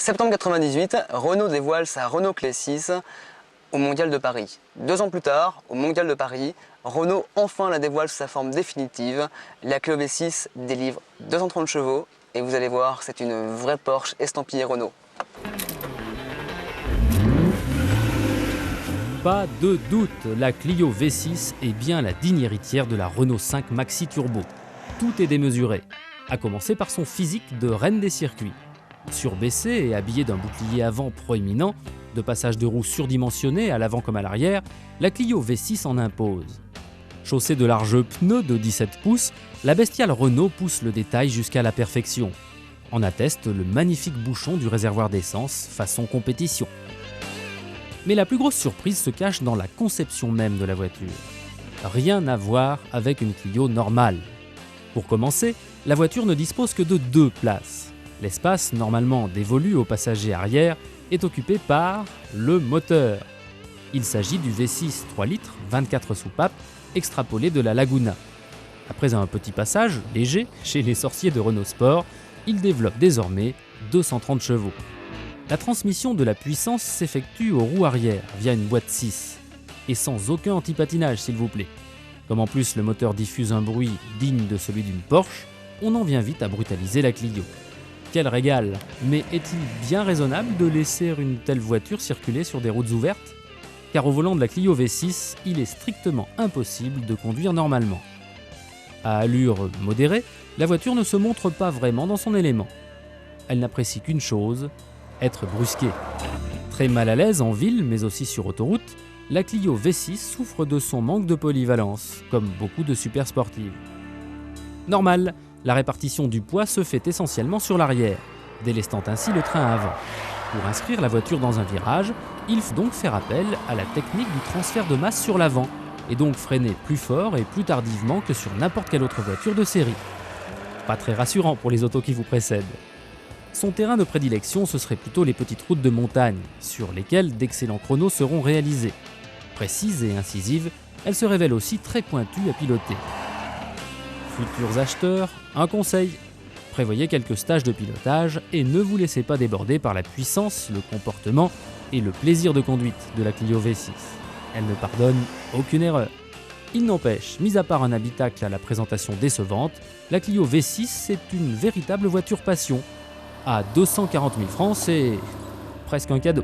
Septembre 98, Renault dévoile sa Renault Clio V6 au Mondial de Paris. 2 ans plus tard, au Mondial de Paris, Renault enfin la dévoile sous sa forme définitive. La Clio V6 délivre 230 chevaux et vous allez voir, c'est une vraie Porsche estampillée Renault. Pas de doute, la Clio V6 est bien la digne héritière de la Renault 5 Maxi Turbo. Tout est démesuré, à commencer par son physique de reine des circuits. Surbaissée et habillée d'un bouclier avant proéminent, de passage de roues surdimensionné à l'avant comme à l'arrière, la Clio V6 en impose. Chaussée de larges pneus de 17 pouces, la bestiale Renault pousse le détail jusqu'à la perfection. En atteste le magnifique bouchon du réservoir d'essence façon compétition. Mais la plus grosse surprise se cache dans la conception même de la voiture. Rien à voir avec une Clio normale. Pour commencer, la voiture ne dispose que de 2 places. L'espace, normalement dévolu aux passagers arrière, est occupé par le moteur. Il s'agit du V6 3 litres, 24 soupapes, extrapolé de la Laguna. Après un petit passage léger chez les sorciers de Renault Sport, il développe désormais 230 chevaux. La transmission de la puissance s'effectue aux roues arrière via une boîte 6, et sans aucun antipatinage s'il vous plaît. Comme en plus le moteur diffuse un bruit digne de celui d'une Porsche, on en vient vite à brutaliser la Clio. Quel régal! Mais est-il bien raisonnable de laisser une telle voiture circuler sur des routes ouvertes? Car au volant de la Clio V6, il est strictement impossible de conduire normalement. À allure modérée, la voiture ne se montre pas vraiment dans son élément. Elle n'apprécie qu'une chose, être brusquée. Très mal à l'aise en ville, mais aussi sur autoroute, la Clio V6 souffre de son manque de polyvalence, comme beaucoup de super sportives. Normal, la répartition du poids se fait essentiellement sur l'arrière, délestant ainsi le train avant. Pour inscrire la voiture dans un virage, il faut donc faire appel à la technique du transfert de masse sur l'avant, et donc freiner plus fort et plus tardivement que sur n'importe quelle autre voiture de série. Pas très rassurant pour les autos qui vous précèdent. Son terrain de prédilection, ce serait plutôt les petites routes de montagne, sur lesquelles d'excellents chronos seront réalisés. Précise et incisive, elle se révèle aussi très pointue à piloter. Futurs acheteurs, un conseil, prévoyez quelques stages de pilotage et ne vous laissez pas déborder par la puissance, le comportement et le plaisir de conduite de la Clio V6. Elle ne pardonne aucune erreur. Il n'empêche, mis à part un habitacle à la présentation décevante, la Clio V6 c'est une véritable voiture passion. À 240 000 francs, c'est presque un cadeau.